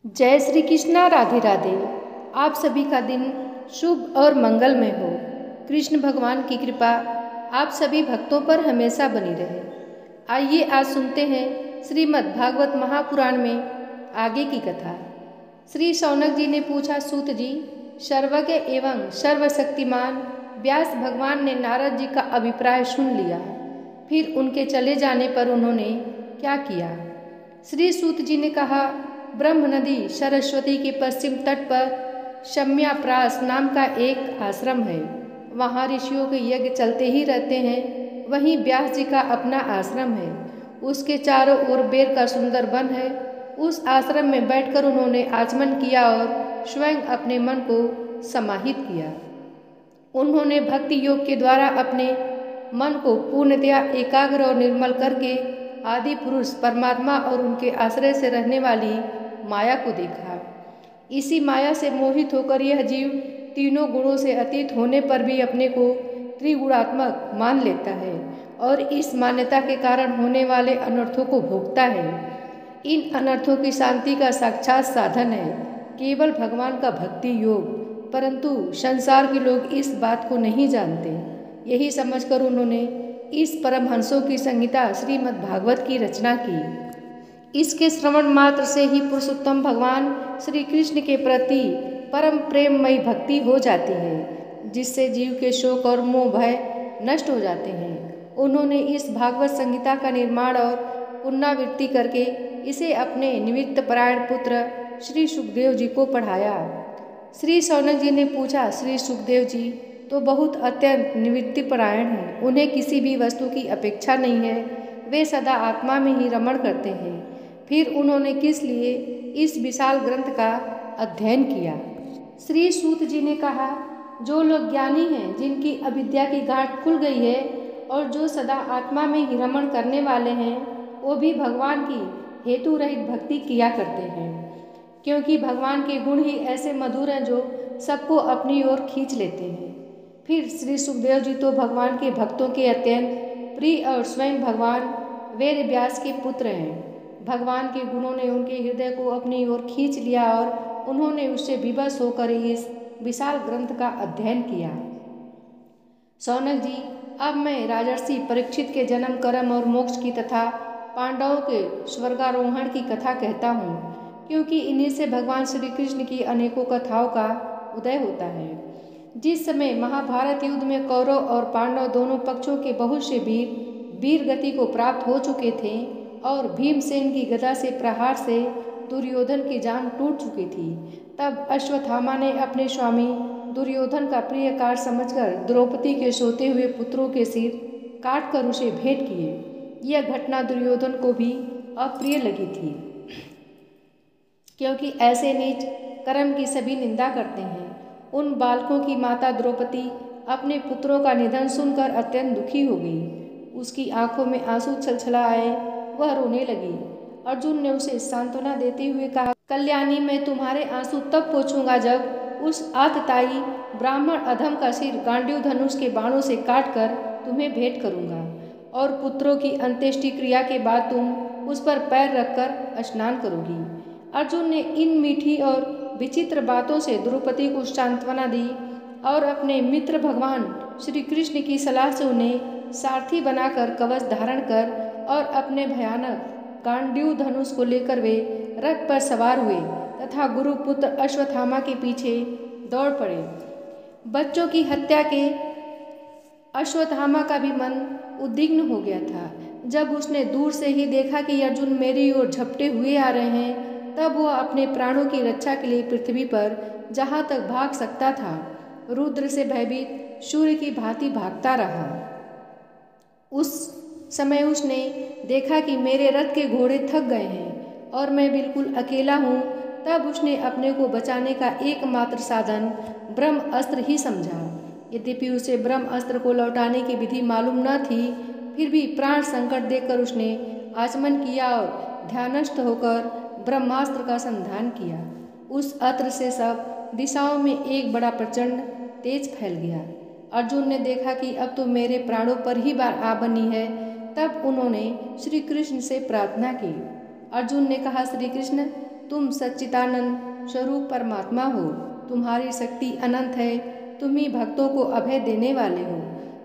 जय श्री कृष्णा। राधे राधे। आप सभी का दिन शुभ और मंगलमय हो। कृष्ण भगवान की कृपा आप सभी भक्तों पर हमेशा बनी रहे। आइए आज सुनते हैं श्रीमद् भागवत महापुराण में आगे की कथा। श्री शौनक जी ने पूछा, सूत जी, सर्वज्ञ एवं सर्वशक्तिमान व्यास भगवान ने नारद जी का अभिप्राय सुन लिया, फिर उनके चले जाने पर उन्होंने क्या किया? श्री सूत जी ने कहा, ब्रह्म नदी सरस्वती के पश्चिम तट पर शम्याप्रास नाम का एक आश्रम है। वहाँ ऋषियों के यज्ञ चलते ही रहते हैं। वहीं व्यास जी का अपना आश्रम है। उसके चारों ओर बेर का सुंदर वन है। उस आश्रम में बैठकर उन्होंने आचमन किया और स्वयं अपने मन को समाहित किया। उन्होंने भक्ति योग के द्वारा अपने मन को पूर्णतया एकाग्र और निर्मल करके आदि पुरुष परमात्मा और उनके आश्रय से रहने वाली माया को देखा। इसी माया से मोहित होकर यह जीव तीनों गुणों से अतीत होने पर भी अपने को त्रिगुणात्मक मान लेता है और इस मान्यता के कारण होने वाले अनर्थों को भोगता है। इन अनर्थों की शांति का साक्षात साधन है केवल भगवान का भक्ति योग, परंतु संसार के लोग इस बात को नहीं जानते। यही समझकर उन्होंने इस परमहंसों की संहिता श्रीमद् भागवत की रचना की। इसके श्रवण मात्र से ही पुरुषोत्तम भगवान श्री कृष्ण के प्रति परम प्रेममयी भक्ति हो जाती है, जिससे जीव के शोक और मोह भय नष्ट हो जाते हैं। उन्होंने इस भागवत संहिता का निर्माण और पुनरावृत्ति करके इसे अपने निमित्त परायण पुत्र श्री सुखदेव जी को पढ़ाया। श्री शौनक जी ने पूछा, श्री सुखदेव जी तो बहुत अत्यंत निवृत्ति परायण हैं। उन्हें किसी भी वस्तु की अपेक्षा नहीं है। वे सदा आत्मा में ही रमण करते हैं। फिर उन्होंने किस लिए इस विशाल ग्रंथ का अध्ययन किया? श्री सूत जी ने कहा, जो लोग ज्ञानी हैं, जिनकी अविद्या की गांठ खुल गई है और जो सदा आत्मा में ही रमण करने वाले हैं, वो भी भगवान की हेतु रहित भक्ति किया करते हैं, क्योंकि भगवान के गुण ही ऐसे मधुर हैं जो सबको अपनी ओर खींच लेते हैं। फिर श्री सुखदेव जी तो भगवान के भक्तों के अत्यंत प्रिय और स्वयं भगवान वेद व्यास के पुत्र हैं। भगवान के गुणों ने उनके हृदय को अपनी ओर खींच लिया और उन्होंने उससे विवश होकर इस विशाल ग्रंथ का अध्ययन किया। शौनक जी, अब मैं राजर्षि परीक्षित के जन्म कर्म और मोक्ष की तथा पांडवों के स्वर्गारोहण की कथा कहता हूँ, क्योंकि इन्हीं से भगवान श्री कृष्ण की अनेकों कथाओं का उदय होता है। जिस समय महाभारत युद्ध में कौरव और पांडव दोनों पक्षों के बहुत से वीर गति को प्राप्त हो चुके थे और भीमसेन की गदा से प्रहार से दुर्योधन की जांघ टूट चुकी थी, तब अश्वत्थामा ने अपने स्वामी दुर्योधन का प्रिय कार्य समझकर द्रौपदी के सोते हुए पुत्रों के सिर काटकर उसे भेंट किए। यह घटना दुर्योधन को भी अप्रिय लगी थी, क्योंकि ऐसे नीच कर्म की सभी निंदा करते हैं। उन बालकों की माता द्रौपदी अपने पुत्रों का निधन सुनकर अत्यंत दुखी हो गई। उसकी आंखों में आंसू छलछला आए, वह रोने लगी। अर्जुन ने उसे सांत्वना देते हुए कहा, कल्याणी, मैं तुम्हारे आंसू तब पोंछूंगा जब उस आतताई ब्राह्मण अधम का सिर गांडीव धनुष के बाणों से काटकर तुम्हें भेंट करूंगा और पुत्रों की अंत्येष्टि क्रिया के बाद तुम उस पर पैर रखकर स्नान करोगी। अर्जुन ने इन मीठी और विचित्र बातों से द्रौपदी को सांत्वना दी और अपने मित्र भगवान श्री कृष्ण की सलाह से उन्हें सारथी बनाकर कवच धारण कर और अपने भयानक गांडीव धनुष को लेकर वे रथ पर सवार हुए तथा गुरुपुत्र अश्वत्थामा के पीछे दौड़ पड़े। बच्चों की हत्या के अश्वत्थामा का भी मन उद्विग्न हो गया था। जब उसने दूर से ही देखा कि अर्जुन मेरी ओर झपटे हुए आ रहे हैं, तब वह अपने प्राणों की रक्षा के लिए पृथ्वी पर जहाँ तक भाग सकता था रुद्र से भयभीत सूर्य की भांति भागता रहा। उस समय उसने देखा कि मेरे रथ के घोड़े थक गए हैं और मैं बिल्कुल अकेला हूँ। तब उसने अपने को बचाने का एकमात्र साधन ब्रह्म अस्त्र ही समझा। यद्यपि उसे ब्रह्म अस्त्र को लौटाने की विधि मालूम न थी, फिर भी प्राण संकट देखकर उसने आचमन किया और ध्यानस्थ होकर ब्रह्मास्त्र का संधान किया। उस अस्त्र से सब दिशाओं में एक बड़ा प्रचंड तेज फैल गया। अर्जुन ने देखा कि अब तो मेरे प्राणों पर ही बार आ बनी है। तब उन्होंने श्री कृष्ण से प्रार्थना की। अर्जुन ने कहा, श्री कृष्ण, तुम सच्चिदानंद स्वरूप परमात्मा हो। तुम्हारी शक्ति अनंत है। तुम ही भक्तों को अभय देने वाले हो।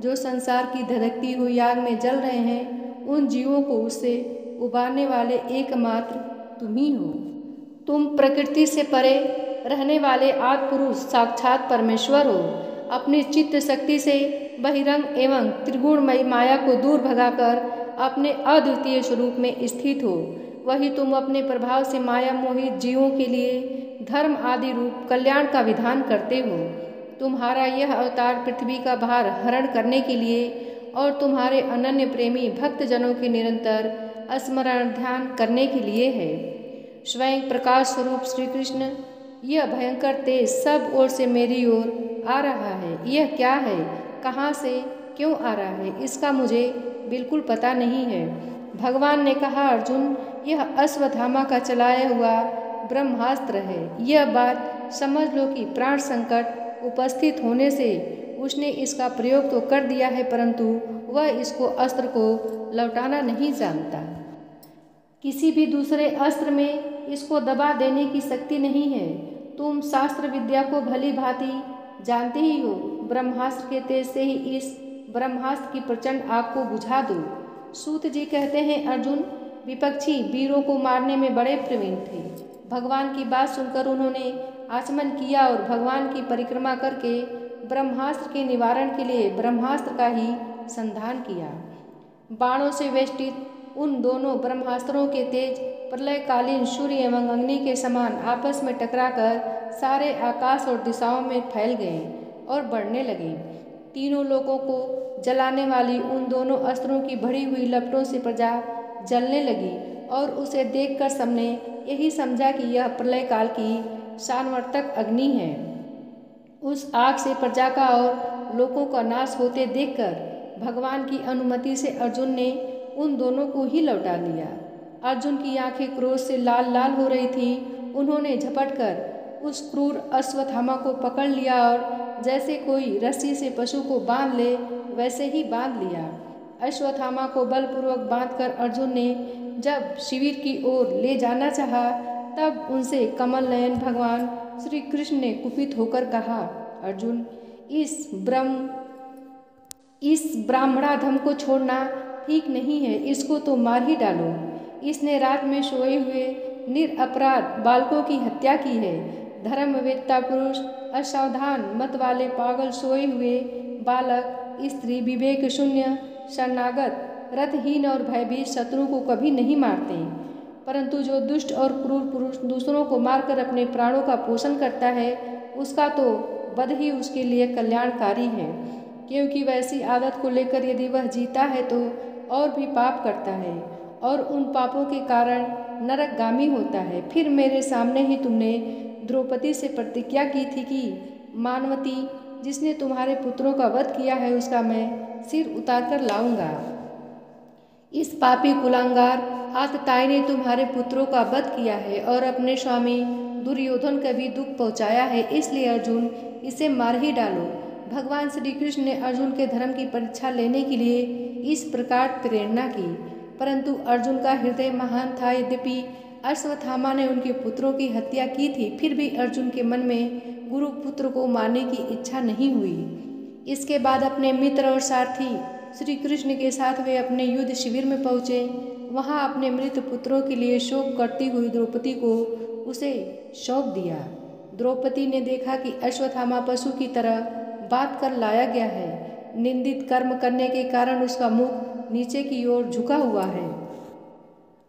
जो संसार की धधकती हुई आग में जल रहे हैं, उन जीवों को उससे उबारने वाले एकमात्र तुम ही हो। तुम प्रकृति से परे रहने वाले आदि पुरुष साक्षात परमेश्वर हो। अपनी चित्त शक्ति से बहिरंग एवं त्रिगुणमयी माया को दूर भगाकर अपने अद्वितीय स्वरूप में स्थित हो। वही तुम अपने प्रभाव से माया मोहित जीवों के लिए धर्म आदि रूप कल्याण का विधान करते हो। तुम्हारा यह अवतार पृथ्वी का भार हरण करने के लिए और तुम्हारे अनन्य प्रेमी भक्तजनों के निरंतर स्मरण ध्यान करने के लिए है। स्वयं प्रकाश स्वरूप श्री कृष्ण, यह भयंकर तेज सब ओर से मेरी ओर आ रहा है। यह क्या है, कहाँ से, क्यों आ रहा है, इसका मुझे बिल्कुल पता नहीं है। भगवान ने कहा, अर्जुन, यह अश्वत्थामा का चलाया हुआ ब्रह्मास्त्र है। यह बात समझ लो कि प्राण संकट उपस्थित होने से उसने इसका प्रयोग तो कर दिया है, परंतु वह इसको अस्त्र को लौटाना नहीं जानता। किसी भी दूसरे अस्त्र में इसको दबा देने की शक्ति नहीं है। तुम शास्त्र विद्या को भली भांति जानते ही हो। ब्रह्मास्त्र के तेज से ही इस ब्रह्मास्त्र की प्रचंड आग को बुझा दो। सूत जी कहते हैं, अर्जुन विपक्षी वीरों को मारने में बड़े प्रवीण थे। भगवान की बात सुनकर उन्होंने आचमन किया और भगवान की परिक्रमा करके ब्रह्मास्त्र के निवारण के लिए ब्रह्मास्त्र का ही संधान किया। बाणों से वेष्टित उन दोनों ब्रह्मास्त्रों के तेज प्रलयकालीन सूर्य एवं अग्नि के समान आपस में टकराकर सारे आकाश और दिशाओं में फैल गए और बढ़ने लगे। तीनों लोगों को जलाने वाली उन दोनों अस्त्रों की बढ़ी हुई लपटों से प्रजा जलने लगी और उसे देखकर सबने यही समझा कि यह प्रलय काल की सानवर्तक अग्नि है। उस आग से प्रजा का और लोगों का नाश होते देखकर भगवान की अनुमति से अर्जुन ने उन दोनों को ही लौटा लिया। अर्जुन की आंखें क्रोध से लाल लाल हो रही थी। उन्होंने झपटकर उस क्रूर अश्वत्थामा को पकड़ लिया और जैसे कोई रस्सी से पशु को बांध ले वैसे ही बांध लिया। अश्वत्थामा को बलपूर्वक बांधकर अर्जुन ने जब शिविर की ओर ले जाना चाहा, तब उनसे कमल नयन भगवान श्री कृष्ण ने कुपित होकर कहा, अर्जुन, इस ब्राह्मणाधम को छोड़ना ठीक नहीं है। इसको तो मार ही डालो। इसने रात में सोए हुए निरपराध बालकों की हत्या की है। धर्मवेत्ता पुरुष, असावधान मत वाले पागल सोए हुए बालक, स्त्री, विवेक शून्य शरणागत, रथहीन और भयभीत शत्रु को कभी नहीं मारते, परंतु जो दुष्ट और क्रूर पुरुष दूसरों को मारकर अपने प्राणों का पोषण करता है, उसका तो वध ही उसके लिए कल्याणकारी है, क्योंकि वैसी आदत को लेकर यदि वह जीता है तो और भी पाप करता है और उन पापों के कारण नरकगामी होता है। फिर मेरे सामने ही तुमने द्रौपदी से प्रतिज्ञा की थी कि मानवती, जिसने तुम्हारे पुत्रों का वध किया है, उसका मैं सिर उतार कर लाऊंगा। इस पापी कुलांगार आतताई ने तुम्हारे पुत्रों का वध किया है और अपने स्वामी दुर्योधन का भी दुख पहुंचाया है, इसलिए अर्जुन, इसे मार ही डालो। भगवान श्री कृष्ण ने अर्जुन के धर्म की परीक्षा लेने के लिए इस प्रकार प्रेरणा की, परंतु अर्जुन का हृदय महान था। यद्यपि अश्वत्थामा ने उनके पुत्रों की हत्या की थी, फिर भी अर्जुन के मन में गुरु पुत्र को मारने की इच्छा नहीं हुई। इसके बाद अपने मित्र और सारथी श्री कृष्ण के साथ वे अपने युद्ध शिविर में पहुँचे। वहाँ अपने मृत पुत्रों के लिए शोक करती हुई द्रौपदी को उसे सौंप दिया। द्रौपदी ने देखा कि अश्वत्थामा पशु की तरह बांध कर लाया गया है। निंदित कर्म करने के कारण उसका मुख नीचे की ओर झुका हुआ है।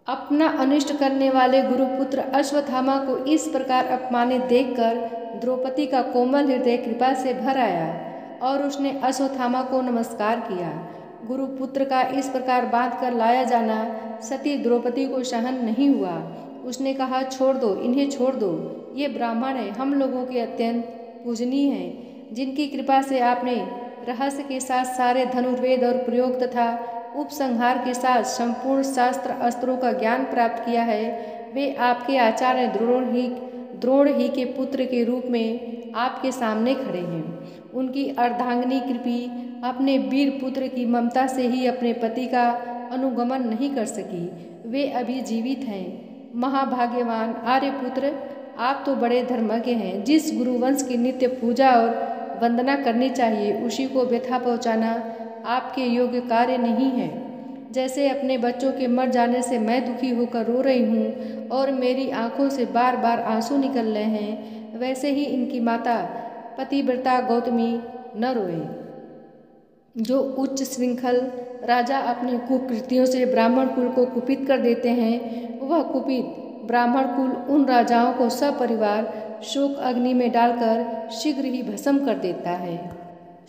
अपना अनिष्ट करने वाले गुरुपुत्र अश्वत्थामा को इस प्रकार अपमानित देखकर द्रौपदी का कोमल हृदय कृपा से भर आया और उसने अश्वत्थामा को नमस्कार किया। गुरुपुत्र का इस प्रकार बांध कर लाया जाना सती द्रौपदी को सहन नहीं हुआ। उसने कहा, छोड़ दो, इन्हें छोड़ दो। ये ब्राह्मण है, हम लोगों के अत्यंत पूजनीय हैं, जिनकी कृपा से आपने रहस्य के साथ सारे धनुर्वेद और प्रयोग तथा उपसंहार के साथ संपूर्ण शास्त्र अस्त्रों का ज्ञान प्राप्त किया है। वे आपके आचार्य द्रोण ही के पुत्र के रूप में आपके सामने खड़े हैं। उनकी अर्धांगिनी कृपी अपने वीर पुत्र की ममता से ही अपने पति का अनुगमन नहीं कर सकी। वे अभी जीवित हैं। महाभाग्यवान आर्यपुत्र, आप तो बड़े धर्मज्ञ हैं। जिस गुरुवंश की नित्य पूजा और वंदना करनी चाहिए उसी को व्यथा पहुँचाना आपके योग्य कार्य नहीं है। जैसे अपने बच्चों के मर जाने से मैं दुखी होकर रो रही हूँ और मेरी आंखों से बार बार आंसू निकल रहे हैं, वैसे ही इनकी माता पतिव्रता गौतमी न रोए। जो उच्च श्रृंखल राजा अपनी कुकृतियों से ब्राह्मण कुल को कुपित कर देते हैं, वह कुपित ब्राह्मण कुल उन राजाओं को सपरिवार शोक अग्नि में डालकर शीघ्र ही भस्म कर देता है।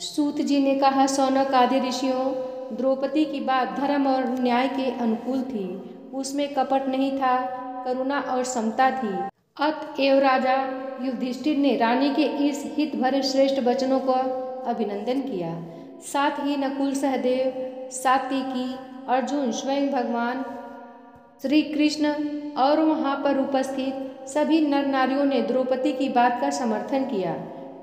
सूत जी ने कहा, शौनक आदि ऋषियों, द्रौपदी की बात धर्म और न्याय के अनुकूल थी। उसमें कपट नहीं था, करुणा और समता थी। अतएव राजा युधिष्ठिर ने रानी के इस हित भरे श्रेष्ठ वचनों का अभिनंदन किया। साथ ही नकुल, सहदेव, सात्विकी, अर्जुन, स्वयं भगवान श्री कृष्ण और वहाँ पर उपस्थित सभी नर नारियों ने द्रौपदी की बात का समर्थन किया।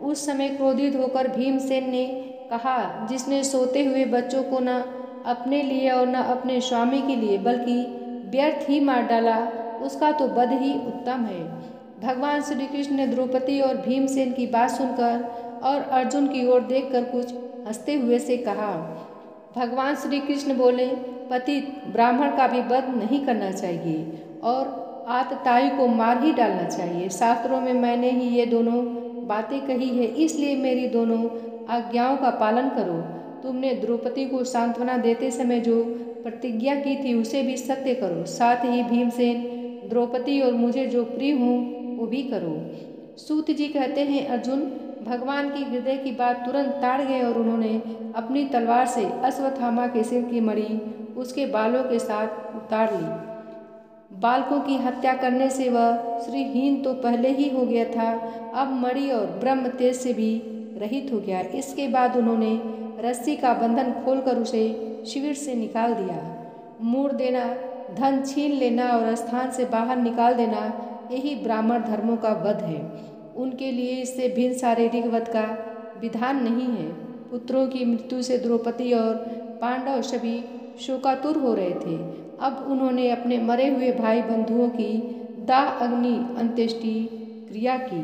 उस समय क्रोधित होकर भीमसेन ने कहा, जिसने सोते हुए बच्चों को न अपने लिए और न अपने स्वामी के लिए बल्कि व्यर्थ ही मार डाला, उसका तो वध ही उत्तम है। भगवान श्री कृष्ण ने द्रौपदी और भीमसेन की बात सुनकर और अर्जुन की ओर देखकर कुछ हंसते हुए से कहा। भगवान श्री कृष्ण बोले, पतित ब्राह्मण का भी वध नहीं करना चाहिए और आतताई को मार ही डालना चाहिए। शास्त्रों में मैंने ही ये दोनों बातें कही है, इसलिए मेरी दोनों आज्ञाओं का पालन करो। तुमने द्रौपदी को सांत्वना देते समय जो प्रतिज्ञा की थी उसे भी सत्य करो। साथ ही भीमसेन, द्रौपदी और मुझे जो प्रिय हूँ वो भी करो। सूत जी कहते हैं, अर्जुन भगवान की हृदय की बात तुरंत ताड़ गए और उन्होंने अपनी तलवार से अश्वत्थामा के सिर की मणि उसके बालों के साथ उतार ली। बालकों की हत्या करने से वह श्रीहीन तो पहले ही हो गया था, अब मणि और ब्रह्म तेज से भी रहित हो गया। इसके बाद उन्होंने रस्सी का बंधन खोलकर उसे शिविर से निकाल दिया। मूड़ देना, धन छीन लेना और स्थान से बाहर निकाल देना, यही ब्राह्मण धर्मों का वध है। उनके लिए इससे भिन्न शारीरिक वध का विधान नहीं है। पुत्रों की मृत्यु से द्रौपदी और पांडव सभी शोकातुर हो रहे थे। अब उन्होंने अपने मरे हुए भाई बंधुओं की दाह अग्नि अंत्येष्टि क्रिया की।